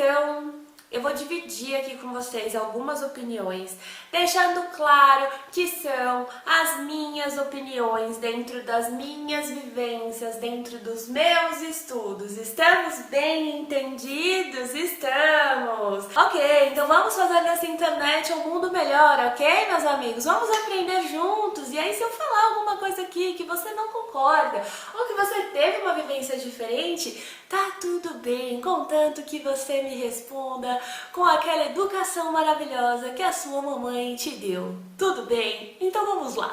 Então, eu vou dividir aqui com vocês algumas opiniões, deixando claro que são as minhas opiniões dentro das minhas vivências, dentro dos meus estudos. Estamos bem entendidos? Estamos! Ok, então vamos fazer dessa internet um mundo melhor, ok, meus amigos? Vamos aprender juntos. E aí, se eu falar alguma coisa aqui que você não concorda, ou que você teve uma vivência diferente, tá tudo bem, contanto que você me responda com aquela educação maravilhosa que a sua mamãe te deu. Tudo bem? Então vamos lá!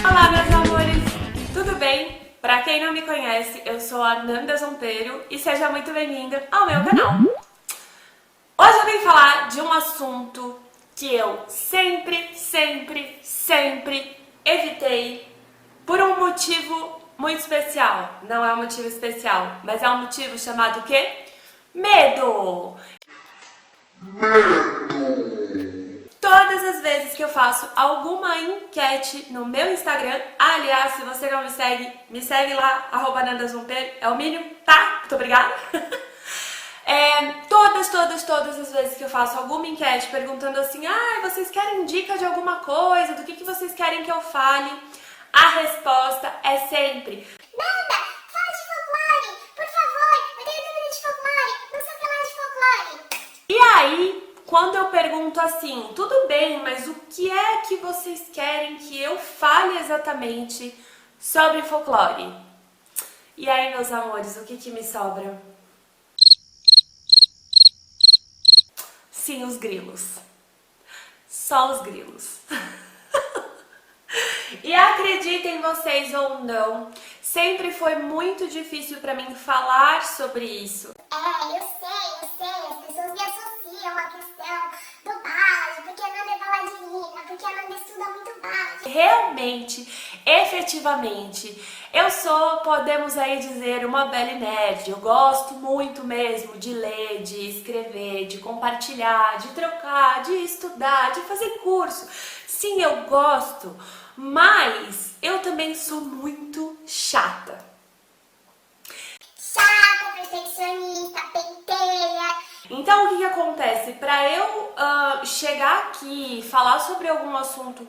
Olá, meus amores! Tudo bem? Pra quem não me conhece, eu sou a Nanda Zompeiro e seja muito bem-vinda ao meu canal. Hoje eu vim falar de um assunto que eu sempre evitei por um motivo muito especial. Não é um motivo especial, mas é um motivo chamado o quê? Medo! Todas as vezes que eu faço alguma enquete no meu Instagram, aliás, se você não me segue lá, @nandazompeiro, é o mínimo, tá? Muito obrigada! Todas as vezes que eu faço alguma enquete perguntando assim, vocês querem dica de alguma coisa, do que vocês querem que eu fale? A resposta é sempre: Nanda, fala de folclore, por favor, eu tenho dúvida de folclore, não sei o que lá de folclore. E aí, quando eu pergunto assim, tudo bem, mas o que é que vocês querem que eu fale exatamente sobre folclore? E aí, meus amores, o que me sobra? Sim, os grilos. Só os grilos. E acreditem vocês ou não, sempre foi muito difícil pra mim falar sobre isso. Eu sei, as pessoas me associam à questão do base, porque a Nanda é baladinha, porque a Nanda estuda muito base. Realmente, efetivamente, eu sou, podemos aí dizer, uma bela nerd. Eu gosto muito mesmo de ler, de escrever, de compartilhar, de trocar, de estudar, de fazer curso. Sim, eu gosto, mas eu também sou muito chata. Chata, perfeccionista, penteira. Então, o que acontece? Para eu chegar aqui e falar sobre algum assunto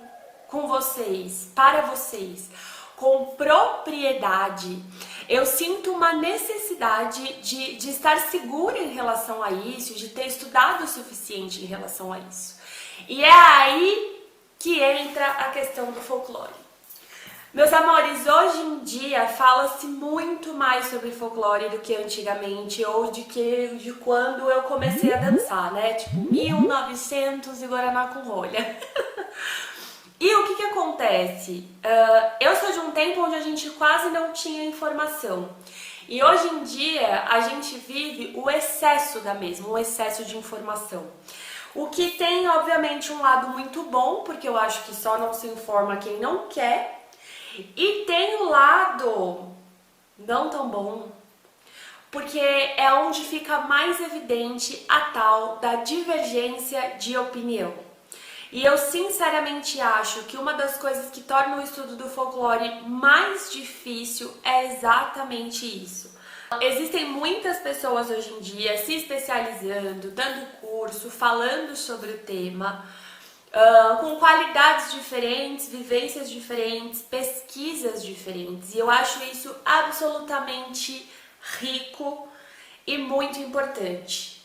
com vocês, para vocês, com propriedade, eu sinto uma necessidade de estar segura em relação a isso, de ter estudado o suficiente em relação a isso. E é aí que entra a questão do folclore. Meus amores, hoje em dia fala-se muito mais sobre folclore do que antigamente, ou de quando eu comecei a dançar, né? Tipo, 1900 e Guaraná com rolha. E o que acontece? Eu sou de um tempo onde a gente quase não tinha informação. E hoje em dia a gente vive o excesso da mesma, um excesso de informação. O que tem, obviamente, um lado muito bom, porque eu acho que só não se informa quem não quer. E tem o lado não tão bom, porque é onde fica mais evidente a tal da divergência de opinião. E eu sinceramente acho que uma das coisas que torna o estudo do folclore mais difícil é exatamente isso. Existem muitas pessoas hoje em dia se especializando, dando curso, falando sobre o tema, com qualidades diferentes, vivências diferentes, pesquisas diferentes. E eu acho isso absolutamente rico e muito importante.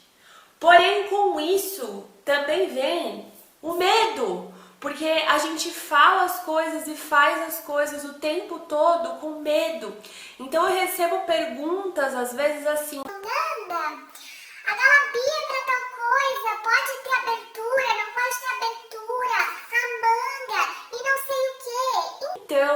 Porém, com isso também vem o medo, porque a gente fala as coisas e faz as coisas o tempo todo com medo. Então eu recebo perguntas às vezes assim: Nanda, a Galabia pra tal coisa, pode ter abertura, não pode ter abertura, a manga e não sei o quê. Então,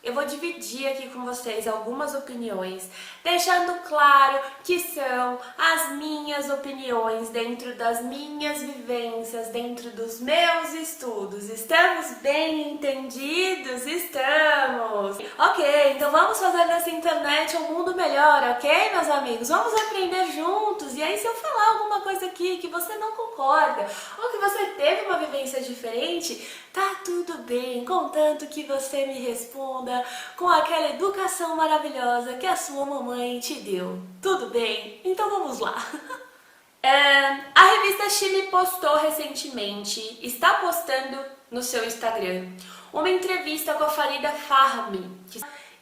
eu vou dividir aqui com vocês algumas opiniões, deixando claro que são as minhas opiniões dentro das minhas vivências, dentro dos meus estudos. Estamos bem entendidos? Estamos! amigos? Ok, então vamos fazer dessa internet um mundo melhor, ok, meus amigos? Vamos aprender juntos. E aí, se eu falar alguma coisa aqui que você não concorda, ou que você teve uma vivência diferente, tá tudo bem, contanto que você me responda com aquela educação maravilhosa que a sua mamãe te deu. Tudo bem? Então vamos lá. A revista Chime postou recentemente, está postando no seu Instagram, uma entrevista com a Farida Fahmy.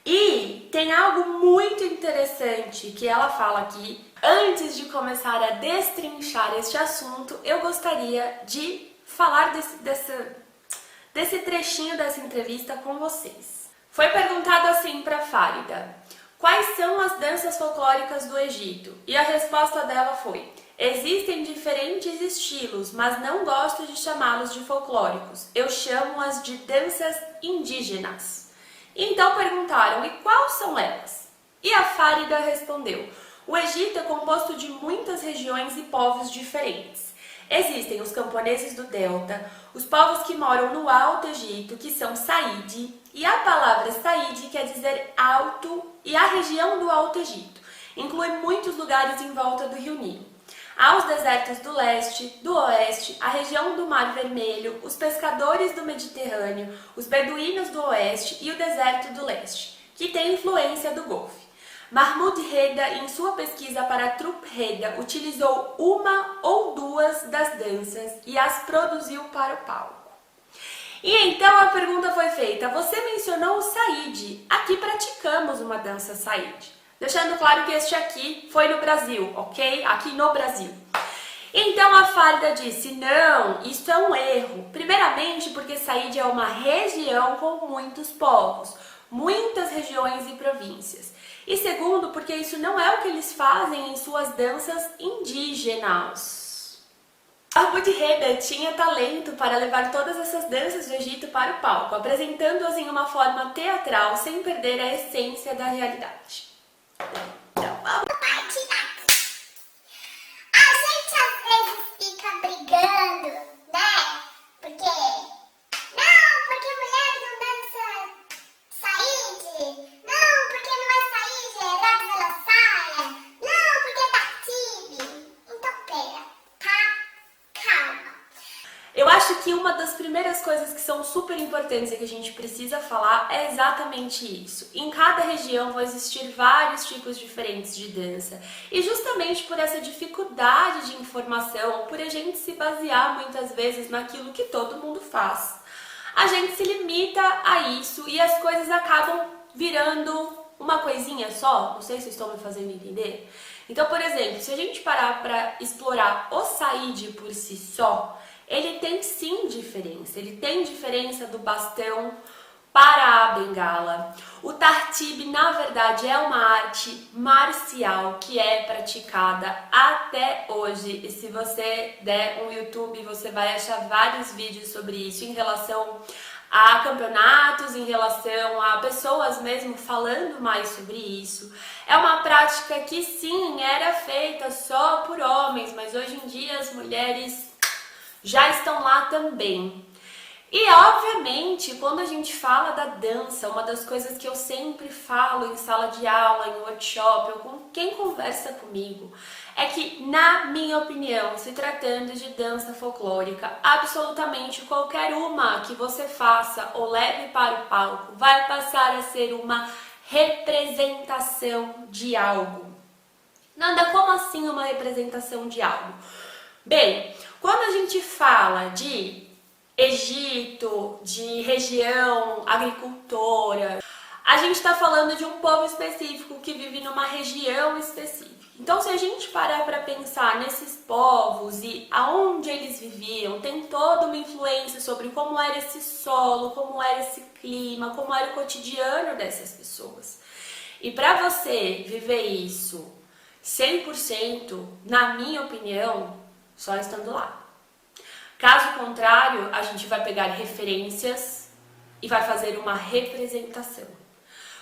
E tem algo muito interessante que ela fala aqui. Antes de começar a destrinchar este assunto, eu gostaria de falar desse trechinho dessa entrevista com vocês. Foi perguntado assim para Farida: quais são as danças folclóricas do Egito? E a resposta dela foi: existem diferentes estilos, mas não gosto de chamá-los de folclóricos. Eu chamo-as de danças indígenas. Então perguntaram: e quais são elas? E a Farida respondeu: o Egito é composto de muitas regiões e povos diferentes. Existem os camponeses do Delta, os povos que moram no Alto Egito, que são Saíde, e a palavra Saíde quer dizer alto, e a região do Alto Egito inclui muitos lugares em volta do Rio Nilo. Há os desertos do leste, do oeste, a região do Mar Vermelho, os pescadores do Mediterrâneo, os beduínos do oeste e o deserto do leste, que tem influência do Golfo. Mahmoud Reda, em sua pesquisa para a Troupe Reda, utilizou uma ou duas das danças e as produziu para o palco. E então a pergunta foi feita: você mencionou o Saíde, aqui praticamos uma dança Saíde. Deixando claro que este aqui foi no Brasil, ok? Aqui no Brasil. Então a Farida disse: não, isso é um erro. Primeiramente porque Saíde é uma região com muitos povos, muitas regiões e províncias. E segundo, porque isso não é o que eles fazem em suas danças indígenas. Mahmoud Reda tinha talento para levar todas essas danças do Egito para o palco, apresentando-as em uma forma teatral, sem perder a essência da realidade. Então, vamos. A gente às vezes fica brigando, né? Porque mulher não dança Saíde, não, porque não é Saíde, é Rags ela saia, não, porque é Tartibe. Então pera, tá? Calma. Eu acho que uma das primeiras coisas que são super importantes e que a gente precisa falar é exatamente isso. Em cada região vão existir vários tipos diferentes de dança. E justamente por essa dificuldade de informação, por a gente se basear muitas vezes naquilo que todo mundo faz, a gente se limita a isso e as coisas acabam virando uma coisinha só. Não sei se estão me fazendo entender. Então, por exemplo, se a gente parar para explorar o Saíde por si só, ele tem sim diferença. Ele tem diferença do bastão para a bengala. O Tartibe, na verdade, é uma arte marcial que é praticada até hoje. E se você der um YouTube, você vai achar vários vídeos sobre isso em relação a campeonatos, em relação a pessoas mesmo falando mais sobre isso. É uma prática que sim, era feita só por homens, mas hoje em dia as mulheres já estão lá também. E obviamente, quando a gente fala da dança, uma das coisas que eu sempre falo em sala de aula, em workshop, ou com quem conversa comigo, é que, na minha opinião, se tratando de dança folclórica, absolutamente qualquer uma que você faça ou leve para o palco vai passar a ser uma representação de algo. Nanda, como assim uma representação de algo? Bem, quando a gente fala de Egito, de região agricultora, a gente está falando de um povo específico que vive numa região específica. Então, se a gente parar para pensar nesses povos e aonde eles viviam, tem toda uma influência sobre como era esse solo, como era esse clima, como era o cotidiano dessas pessoas. E para você viver isso 100%, na minha opinião, só estando lá. Caso contrário, a gente vai pegar referências e vai fazer uma representação.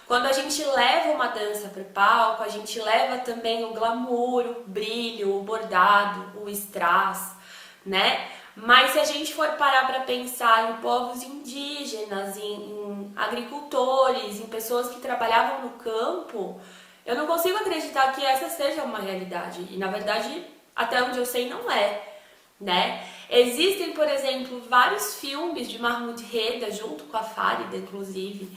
Quando a gente leva uma dança para o palco, a gente leva também o glamour, o brilho, o bordado, o strass, né? Mas se a gente for parar para pensar em povos indígenas, em agricultores, em pessoas que trabalhavam no campo, eu não consigo acreditar que essa seja uma realidade. E na verdade, até onde eu sei, não é, né? Existem, por exemplo, vários filmes de Mahmoud Reda, junto com a Farida, inclusive,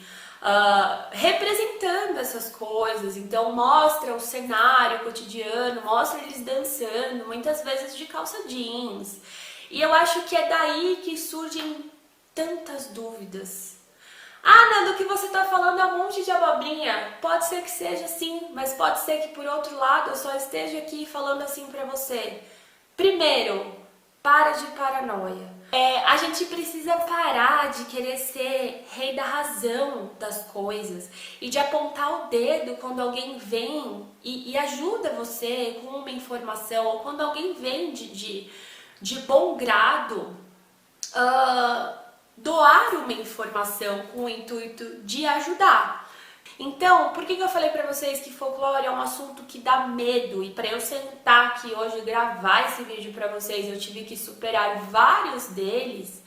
representando essas coisas. Então mostra o cenário cotidiano, mostra eles dançando, muitas vezes de calça jeans. E eu acho que é daí que surgem tantas dúvidas. Ah, Nanda, o que você está falando é um monte de abobrinha. Pode ser que seja sim, mas pode ser que por outro lado eu só esteja aqui falando assim pra você. Primeiro, para de paranoia. A gente precisa parar de querer ser rei da razão das coisas e de apontar o dedo quando alguém vem e ajuda você com uma informação, ou quando alguém vem de bom grado doar uma informação com o intuito de ajudar. Então, por que eu falei pra vocês que folclore é um assunto que dá medo? E pra eu sentar aqui hoje e gravar esse vídeo pra vocês, eu tive que superar vários deles.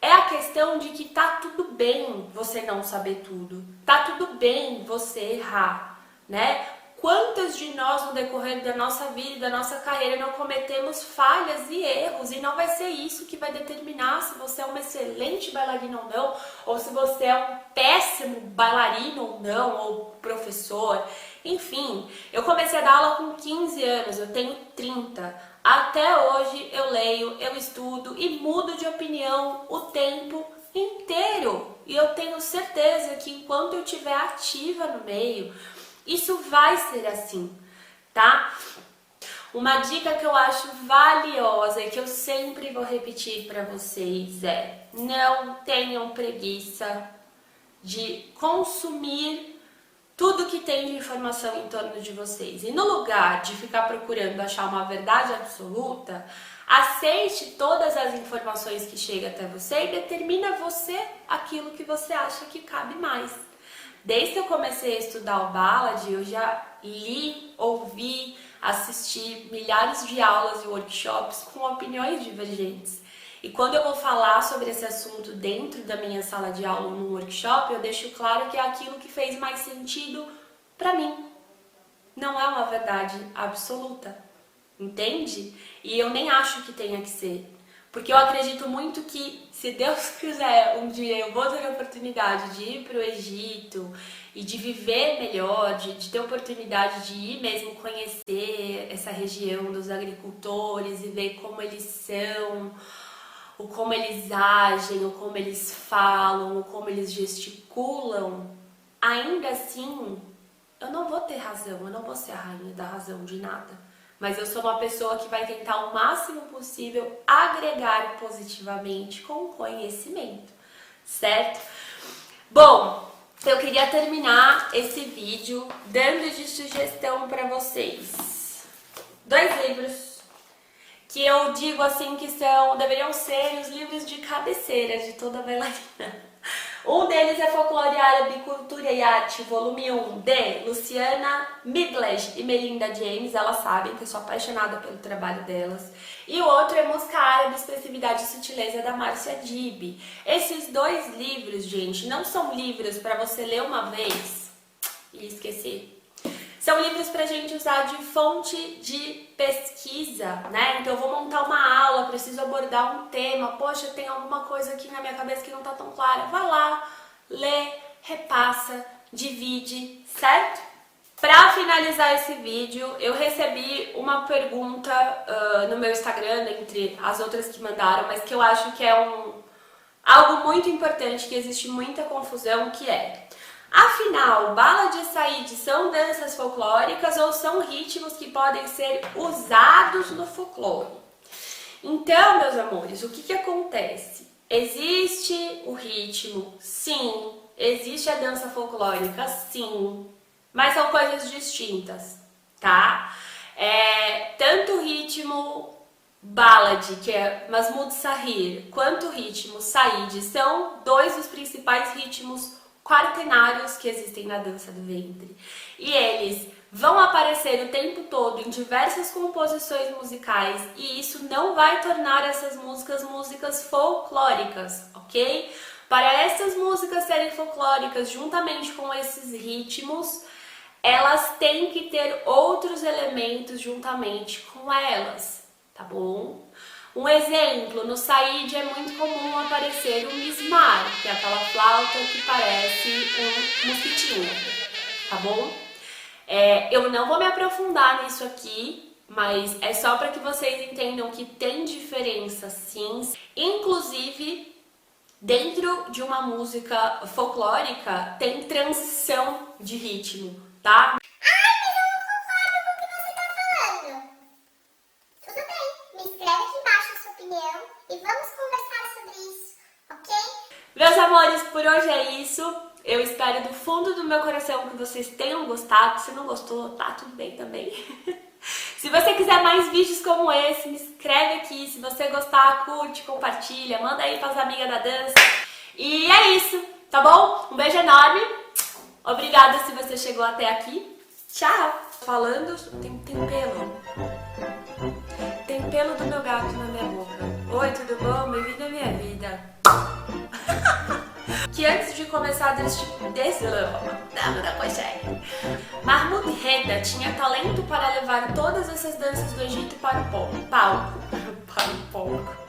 É a questão de que tá tudo bem você não saber tudo. Tá tudo bem você errar, né? Quantas de nós no decorrer da nossa vida e da nossa carreira não cometemos falhas e erros, e não vai ser isso que vai determinar se você é uma excelente bailarina ou não, ou se você é um péssimo bailarino ou não, ou professor. Enfim, eu comecei a dar aula com 15 anos, eu tenho 30. Até hoje eu leio, eu estudo e mudo de opinião o tempo inteiro. E eu tenho certeza que enquanto eu estiver ativa no meio, isso vai ser assim, tá? Uma dica que eu acho valiosa e que eu sempre vou repetir para vocês é: não tenham preguiça de consumir tudo que tem de informação em torno de vocês. E no lugar de ficar procurando achar uma verdade absoluta, aceite todas as informações que chegam até você e determina você aquilo que você acha que cabe mais. Desde que eu comecei a estudar o Ballad, eu já li, ouvi, assisti milhares de aulas e workshops com opiniões divergentes. E quando eu vou falar sobre esse assunto dentro da minha sala de aula ou no workshop, eu deixo claro que é aquilo que fez mais sentido para mim. Não é uma verdade absoluta, entende? E eu nem acho que tenha que ser. Porque eu acredito muito que, se Deus quiser, um dia eu vou ter a oportunidade de ir para o Egito e de viver melhor, de ter a oportunidade de ir mesmo conhecer essa região dos agricultores e ver como eles são, o como eles agem, o como eles falam, o como eles gesticulam, ainda assim, eu não vou ter razão, eu não vou ser a rainha da razão de nada. Mas eu sou uma pessoa que vai tentar o máximo possível agregar positivamente com o conhecimento, certo? Bom, eu queria terminar esse vídeo dando de sugestão para vocês 2 livros que eu digo assim que deveriam ser os livros de cabeceira de toda bailarina. Um deles é Folclore Árabe, Cultura e Arte, volume 1, de Luciana Midledge e Melinda James. Elas sabem que eu sou apaixonada pelo trabalho delas. E o outro é Música Árabe, Expressividade e Sutileza, da Márcia Dibi. Esses 2 livros, gente, não são livros para você ler uma vez e esquecer. São livros pra gente usar de fonte de pesquisa, né? Então eu vou montar uma aula, preciso abordar um tema, poxa, tem alguma coisa aqui na minha cabeça que não tá tão clara. Vai lá, lê, repassa, divide, certo? Pra finalizar esse vídeo, eu recebi uma pergunta no meu Instagram, entre as outras que mandaram, mas que eu acho que é algo muito importante, que existe muita confusão, que é: afinal, Ballad e Said são danças folclóricas ou são ritmos que podem ser usados no folclore? Então, meus amores, o que acontece? Existe o ritmo, sim. Existe a dança folclórica, sim. Mas são coisas distintas, tá? Tanto o ritmo Ballad, que é Mahmoud Sahir, quanto o ritmo Said são 2 dos principais ritmos quaternários que existem na dança do ventre. E eles vão aparecer o tempo todo em diversas composições musicais e isso não vai tornar essas músicas folclóricas, ok? Para essas músicas serem folclóricas, juntamente com esses ritmos, elas têm que ter outros elementos juntamente com elas, tá bom? Um exemplo, no Saíde é muito comum aparecer o mismar, que é aquela flauta que parece um mosquitinho, tá bom? Eu não vou me aprofundar nisso aqui, mas é só para que vocês entendam que tem diferença sim. Inclusive, dentro de uma música folclórica, tem transição de ritmo, tá? Ai, mas eu não concordo com o que você tá falando. Tudo bem, me escreve aqui embaixo a sua opinião e vamos conversar sobre isso, ok? Meus amores, por hoje é isso. Eu espero do fundo do meu coração que vocês tenham gostado. Se não gostou, tá tudo bem também. Se você quiser mais vídeos como esse, me inscreve aqui. Se você gostar, curte, compartilha, manda aí pras amigas da dança. E é isso, tá bom? Um beijo enorme. Obrigada se você chegou até aqui. Tchau! Falando, tem pelo. Tem pelo do meu gato na minha boca. Oi, tudo bom? Bem-vindo à minha vida. Que antes de começar Mahmud Reda tinha talento para levar todas essas danças do Egito para o palco. Para o palco.